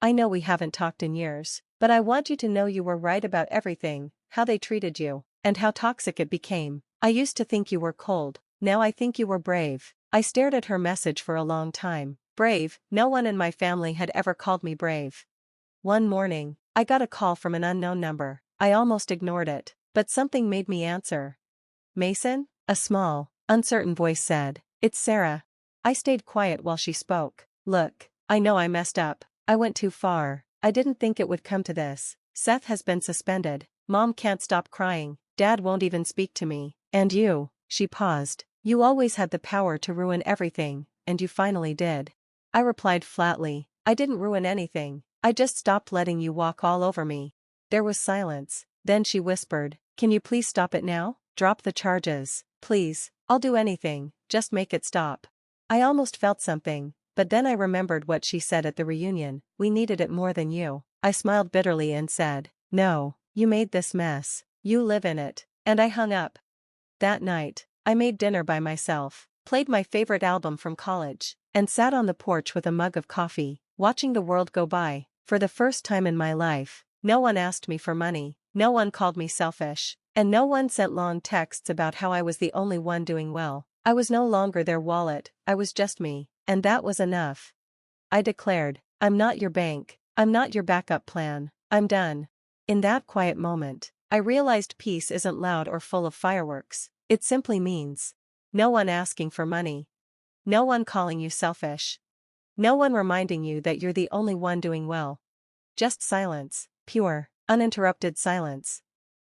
I know we haven't talked in years, but I want you to know you were right about everything, how they treated you, and how toxic it became. I used to think you were cold, now I think you were brave. I stared at her message for a long time. Brave? No one in my family had ever called me brave. One morning, I got a call from an unknown number. I almost ignored it, but something made me answer. Mason? A small, uncertain voice said. It's Sarah. I stayed quiet while she spoke. Look, I know I messed up. I went too far. I didn't think it would come to this. Seth has been suspended. Mom can't stop crying. Dad won't even speak to me. And you, she paused. You always had the power to ruin everything, and you finally did. I replied flatly. I didn't ruin anything. I just stopped letting you walk all over me. There was silence. Then she whispered, can you please stop it now? Drop the charges, please. I'll do anything, just make it stop. I almost felt something, but then I remembered what she said at the reunion. We needed it more than you. I smiled bitterly and said, no, you made this mess. You live in it. And I hung up. That night, I made dinner by myself, played my favorite album from college, and sat on the porch with a mug of coffee, watching the world go by. For the first time in my life, no one asked me for money, no one called me selfish, and no one sent long texts about how I was the only one doing well. I was no longer their wallet, I was just me, and that was enough. I declared, I'm not your bank, I'm not your backup plan, I'm done. In that quiet moment, I realized peace isn't loud or full of fireworks. It simply means no one asking for money, no one calling you selfish, no one reminding you that you're the only one doing well. Just silence, pure, uninterrupted silence.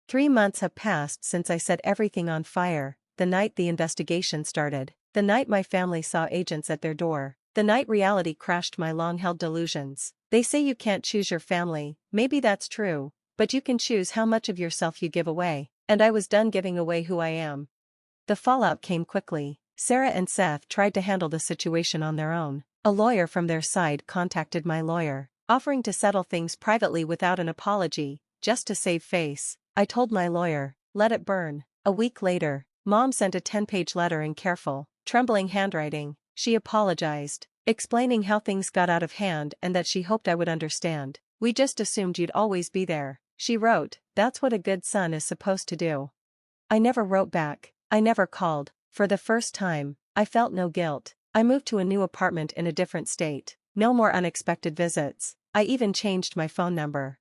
3 months have passed since I set everything on fire, the night the investigation started, the night my family saw agents at their door, the night reality crashed my long-held delusions. They say you can't choose your family, maybe that's true, but you can choose how much of yourself you give away, and I was done giving away who I am. The fallout came quickly. Sarah and Seth tried to handle the situation on their own. A lawyer from their side contacted my lawyer, offering to settle things privately without an apology, just to save face. I told my lawyer, let it burn. A week later, Mom sent a 10-page letter in careful, trembling handwriting. She apologized, explaining how things got out of hand and that she hoped I would understand. We just assumed you'd always be there. She wrote, that's what a good son is supposed to do. I never wrote back. I never called. For the first time, I felt no guilt. I moved to a new apartment in a different state. No more unexpected visits. I even changed my phone number.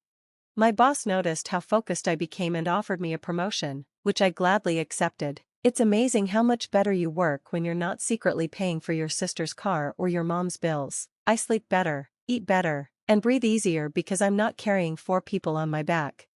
My boss noticed how focused I became and offered me a promotion, which I gladly accepted. It's amazing how much better you work when you're not secretly paying for your sister's car or your mom's bills. I sleep better, eat better, and breathe easier because I'm not carrying 4 people on my back.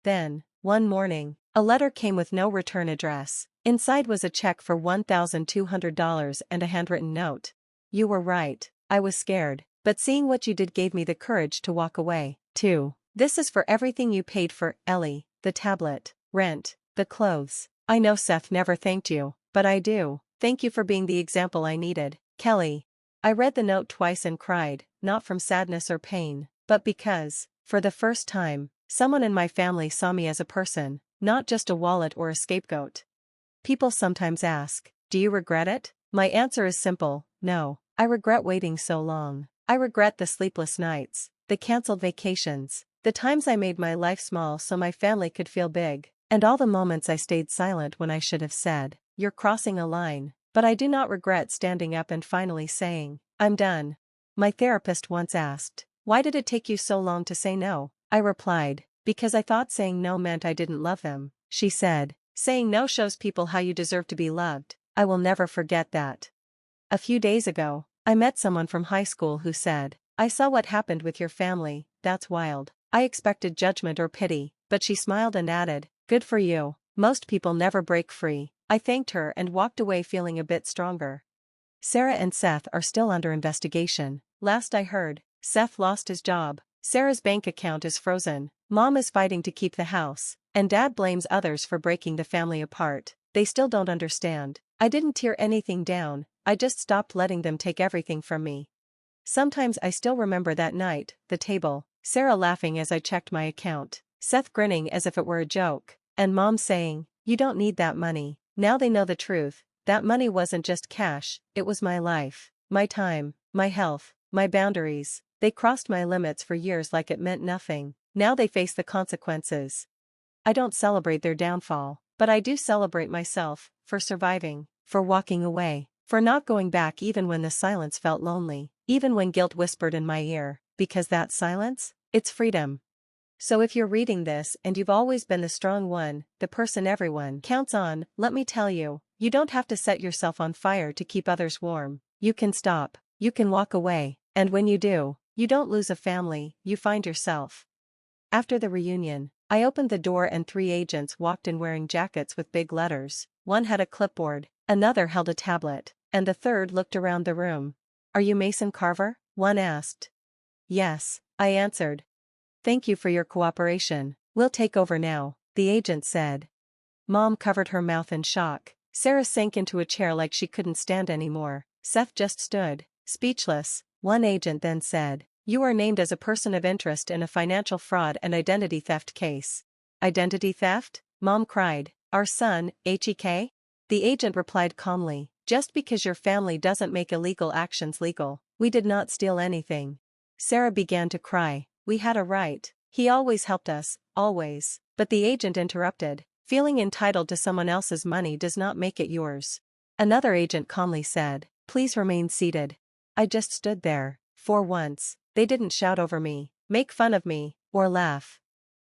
Then, one morning, a letter came with no return address. Inside was a check for $1,200 and a handwritten note. You were right, I was scared, but seeing what you did gave me the courage to walk away. 2. This is for everything you paid for, Ellie, the tablet, rent, the clothes. I know Seth never thanked you, but I do. Thank you for being the example I needed, Kelly. I read the note twice and cried, not from sadness or pain, but because, for the first time, someone in my family saw me as a person, not just a wallet or a scapegoat. People sometimes ask, do you regret it? My answer is simple, no. I regret waiting so long. I regret the sleepless nights, the canceled vacations, the times I made my life small so my family could feel big, and all the moments I stayed silent when I should have said, you're crossing a line. But I do not regret standing up and finally saying, I'm done. My therapist once asked, why did it take you so long to say no? I replied, because I thought saying no meant I didn't love them. She said, saying no shows people how you deserve to be loved. I will never forget that. A few days ago, I met someone from high school who said, I saw what happened with your family, that's wild. I expected judgment or pity, but she smiled and added, good for you. Most people never break free. I thanked her and walked away feeling a bit stronger. Sarah and Seth are still under investigation. Last I heard, Seth lost his job. Sarah's bank account is frozen. Mom is fighting to keep the house, and Dad blames others for breaking the family apart. They still don't understand. I didn't tear anything down, I just stopped letting them take everything from me. Sometimes I still remember that night, the table, Sarah laughing as I checked my account, Seth grinning as if it were a joke, and Mom saying, you don't need that money. Now they know the truth. That money wasn't just cash, it was my life, my time, my health, my boundaries. They crossed my limits for years like it meant nothing. Now they face the consequences. I don't celebrate their downfall, but I do celebrate myself, for surviving, for walking away, for not going back even when the silence felt lonely, even when guilt whispered in my ear, because that silence, it's freedom. So if you're reading this and you've always been the strong one, the person everyone counts on, let me tell you, you don't have to set yourself on fire to keep others warm. You can stop, you can walk away, and when you do, you don't lose a family, you find yourself. After the reunion, I opened the door and 3 agents walked in wearing jackets with big letters. One had a clipboard, another held a tablet, and the third looked around the room. "Are you Mason Carver?" one asked. "Yes," I answered. "Thank you for your cooperation. We'll take over now," the agent said. Mom covered her mouth in shock. Sarah sank into a chair like she couldn't stand anymore. Seth just stood, speechless. One agent then said, "You are named as a person of interest in a financial fraud and identity theft case." "Identity theft?" Mom cried. "Our son, HEK?" The agent replied calmly, "Just because your family doesn't make illegal actions legal, we did not steal anything." Sarah began to cry. "We had a right. He always helped us, always." But the agent interrupted. "Feeling entitled to someone else's money does not make it yours." Another agent calmly said, "Please remain seated." I just stood there. For once, they didn't shout over me, make fun of me, or laugh.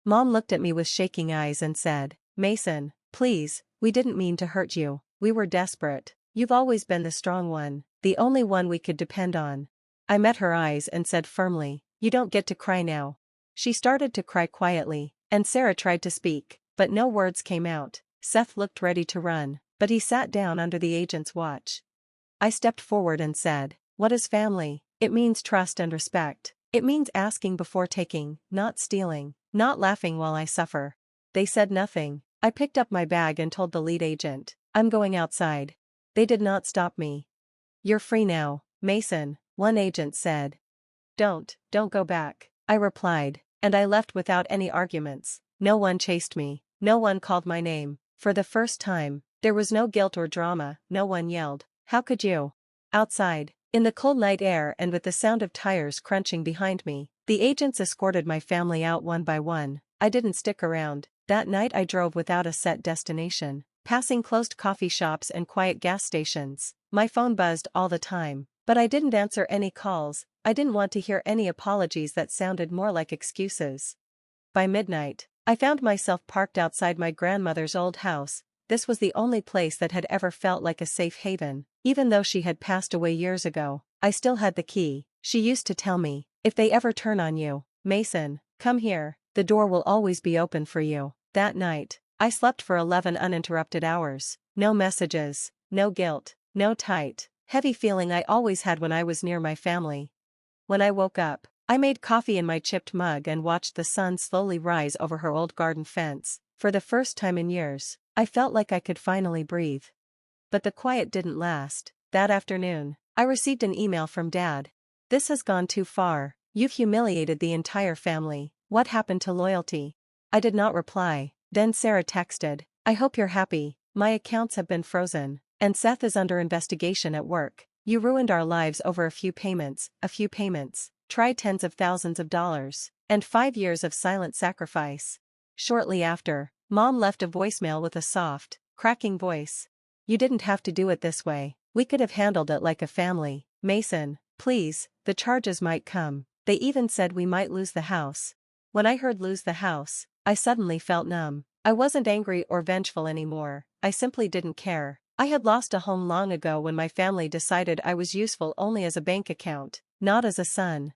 Mom looked at me with shaking eyes and said, "Mason, please, we didn't mean to hurt you. We were desperate. You've always been the strong one, the only one we could depend on." I met her eyes and said firmly, "You don't get to cry now." She started to cry quietly, and Sarah tried to speak, but no words came out. Seth looked ready to run, but he sat down under the agent's watch. I stepped forward and said, "What is family? It means trust and respect. It means asking before taking, not stealing, not laughing while I suffer." They said nothing. I picked up my bag and told the lead agent, "I'm going outside." They did not stop me. "You're free now, Mason," one agent said. Don't go back," I replied, and I left without any arguments. No one chased me, no one called my name. For the first time, there was no guilt or drama, no one yelled, "How could you?" Outside, in the cold night air and with the sound of tires crunching behind me, the agents escorted my family out one by one. I didn't stick around. That night I drove without a set destination, passing closed coffee shops and quiet gas stations. My phone buzzed all the time, but I didn't answer any calls. I didn't want to hear any apologies that sounded more like excuses. By midnight, I found myself parked outside my grandmother's old house. This was the only place that had ever felt like a safe haven. Even though she had passed away years ago, I still had the key. She used to tell me, "If they ever turn on you, Mason, come here, the door will always be open for you." That night, I slept for 11 uninterrupted hours. No messages, no guilt, no tight, heavy feeling I always had when I was near my family. When I woke up, I made coffee in my chipped mug and watched the sun slowly rise over her old garden fence. For the first time in years, I felt like I could finally breathe. But the quiet didn't last. That afternoon, I received an email from Dad. "This has gone too far. You've humiliated the entire family. What happened to loyalty?" I did not reply. Then Sarah texted, "I hope you're happy. My accounts have been frozen, and Seth is under investigation at work. You ruined our lives over a few payments. Try tens of thousands of dollars, and 5 years of silent sacrifice." Shortly after, Mom left a voicemail with a soft, cracking voice. "You didn't have to do it this way. We could have handled it like a family. Mason, please, the charges might come. They even said we might lose the house." When I heard "lose the house," I suddenly felt numb. I wasn't angry or vengeful anymore. I simply didn't care. I had lost a home long ago when my family decided I was useful only as a bank account, not as a son.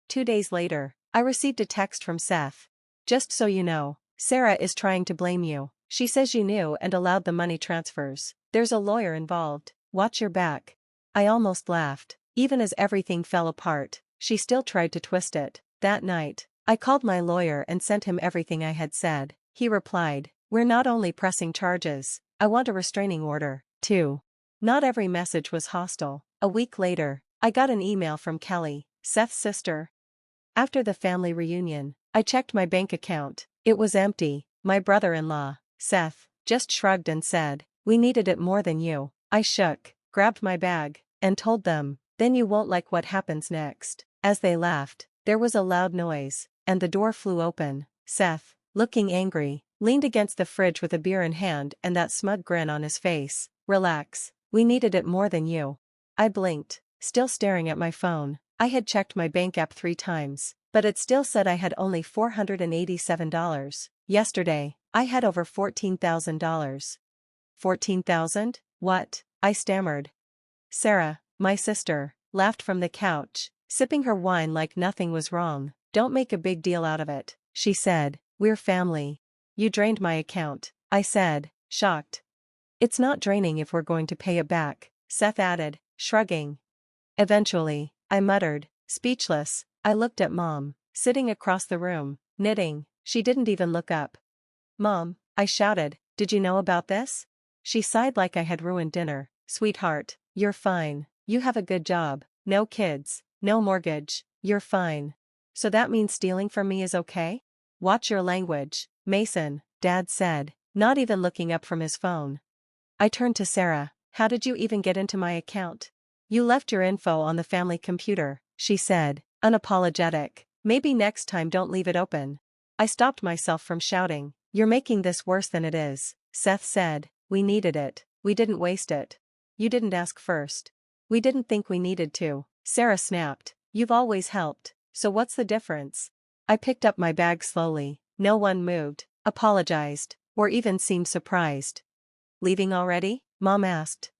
2 days later, I received a text from Seth. "Just so you know, Sarah is trying to blame you. She says you knew and allowed the money transfers. There's a lawyer involved. Watch your back." I almost laughed. Even as everything fell apart, she still tried to twist it. That night, I called my lawyer and sent him everything I had said. He replied, "We're not only pressing charges, I want a restraining order, too." Not every message was hostile. A week later, I got an email from Kelly, Seth's sister. After the family reunion, I checked my bank account. It was empty. My brother-in-law, Seth, just shrugged and said, "We needed it more than you." I shook, grabbed my bag, and told them, "Then you won't like what happens next." As they laughed, There was a loud noise, and the door flew open. Seth, looking angry, leaned against the fridge with a beer in hand and that smug grin on his face. Relax, we needed it more than you. I blinked, still staring at my phone. I had checked my bank app 3 times, but it still said I had only $487. Yesterday, I had over $14,000. 14,000? What? I stammered. Sarah, my sister, laughed from the couch, sipping her wine like nothing was wrong. Don't make a big deal out of it, she said. We're family. You drained my account, I said, shocked. It's not draining if we're going to pay it back, Seth added, shrugging. Eventually, I muttered, speechless. I looked at Mom, sitting across the room, knitting. She didn't even look up. Mom, I shouted, did you know about this? She sighed like I had ruined dinner. Sweetheart, you're fine. You have a good job, no kids, no mortgage, you're fine. So that means stealing from me is okay? Watch your language, Mason, Dad said, not even looking up from his phone. I turned to Sarah. How did you even get into my account? You left your info on the family computer, she said, unapologetic. Maybe next time don't leave it open. I stopped myself from shouting. You're making this worse than it is, Seth said. We needed it. We didn't waste it. You didn't ask first. We didn't think we needed to, Sarah snapped. You've always helped, so what's the difference? I picked up my bag slowly. No one moved, apologized, or even seemed surprised. Leaving already? Mom asked.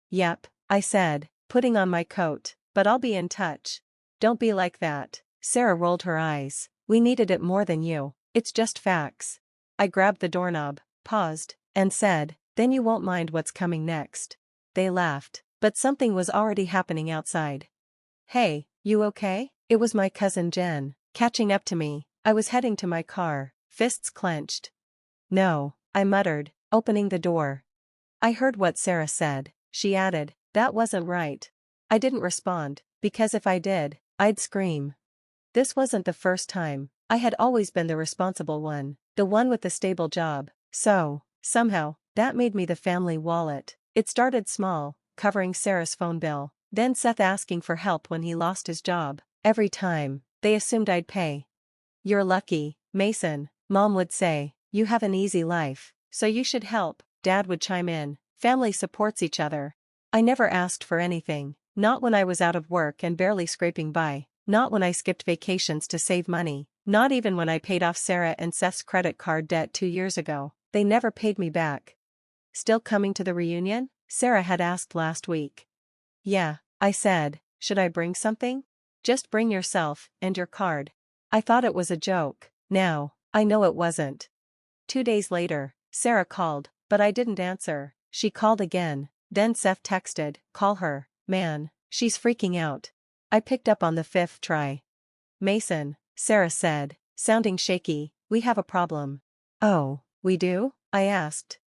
Yep, I said, putting on my coat, but I'll be in touch. Don't be like that. Sarah rolled her eyes. We needed it more than you. It's just facts. I grabbed the doorknob, paused, and said, then you won't mind what's coming next. They laughed, but something was already happening outside. Hey, you okay? It was my cousin Jen, catching up to me. I was heading to my car, fists clenched. No, I muttered, opening the door. I heard what Sarah said, she added. That wasn't right. I didn't respond, because if I did, I'd scream. This wasn't the first time. I had always been the responsible one, the one with the stable job. So, somehow, that made me the family wallet. It started small, covering Sarah's phone bill. Then Seth asking for help when he lost his job. Every time, they assumed I'd pay. You're lucky, Mason, Mom would say. You have an easy life, so you should help, Dad would chime in. Family supports each other. I never asked for anything, not when I was out of work and barely scraping by, not when I skipped vacations to save money, not even when I paid off Sarah and Seth's credit card debt 2 years ago. They never paid me back. Still coming to the reunion? Sarah had asked last week. Yeah, I said. Should I bring something? Just bring yourself and your card. I thought it was a joke. Now, I know it wasn't. 2 days later, Sarah called, but I didn't answer. She called again. Then Seth texted, call her, man, she's freaking out. I picked up on the 5th try. Mason, Sarah said, sounding shaky, we have a problem. Oh, we do? I asked.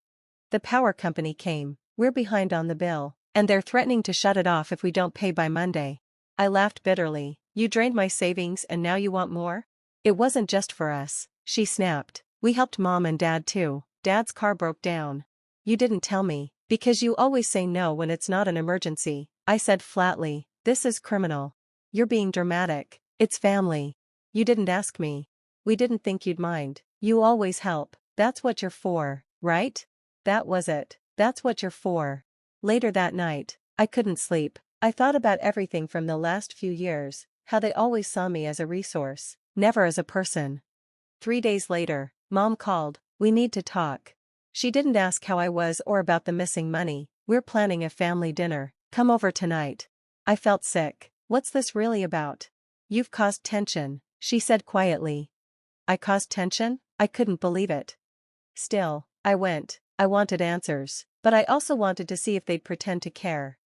The power company came. We're behind on the bill, and they're threatening to shut it off if we don't pay by Monday. I laughed bitterly. You drained my savings and now you want more? It wasn't just for us, she snapped. We helped Mom and Dad too. Dad's car broke down. You didn't tell me, because you always say no when it's not an emergency, I said flatly. This is criminal. You're being dramatic. It's family. You didn't ask me. We didn't think you'd mind. You always help. That's what you're for, right? That was it. That's what you're for. Later that night, I couldn't sleep. I thought about everything from the last few years, how they always saw me as a resource, never as a person. 3 days later, Mom called. We need to talk. She didn't ask how I was or about the missing money. We're planning a family dinner. Come over tonight. I felt sick. What's this really about? You've caused tension, she said quietly. I caused tension? I couldn't believe it. Still, I went. I wanted answers, but I also wanted to see if they'd pretend to care.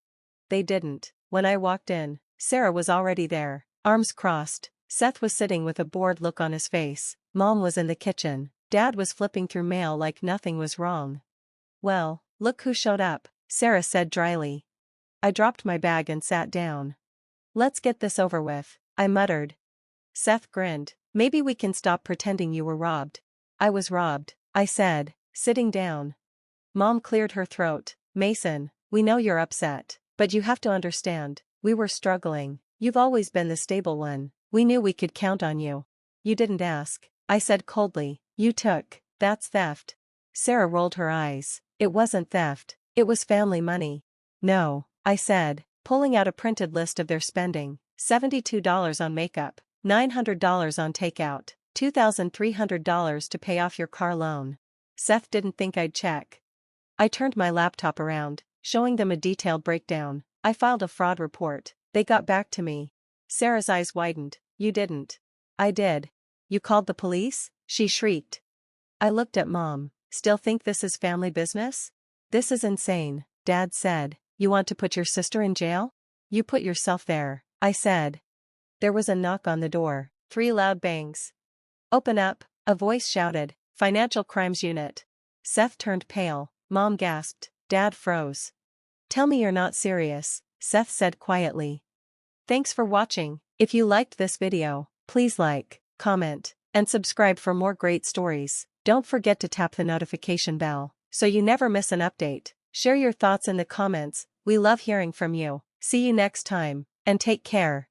They didn't. When I walked in, Sarah was already there, arms crossed. Seth was sitting with a bored look on his face. Mom was in the kitchen. Dad was flipping through mail like nothing was wrong. Well, look who showed up, Sarah said dryly. I dropped my bag and sat down. Let's get this over with, I muttered. Seth grinned. Maybe we can stop pretending you were robbed. I was robbed, I said, sitting down. Mom cleared her throat. Mason, we know you're upset, but you have to understand, we were struggling. You've always been the stable one. We knew we could count on you. You didn't ask, I said coldly. You took. That's theft. Sarah rolled her eyes. It wasn't theft, it was family money. No, I said, pulling out a printed list of their spending. $72 on makeup, $900 on takeout, $2,300 to pay off your car loan. Seth didn't think I'd check. I turned my laptop around, showing them a detailed breakdown. I filed a fraud report. They got back to me. Sarah's eyes widened. You didn't. I did. You called the police? She shrieked. I looked at Mom. Still think this is family business? This is insane, Dad said. You want to put your sister in jail? You put yourself there, I said. There was a knock on the door. 3 loud bangs. Open up, a voice shouted. Financial Crimes Unit. Seth turned pale. Mom gasped. Dad froze. Tell me you're not serious, Seth said quietly. Thanks for watching. If you liked this video, please like, comment, and subscribe for more great stories. Don't forget to tap the notification bell, so you never miss an update. Share your thoughts in the comments, we love hearing from you. See you next time, and take care.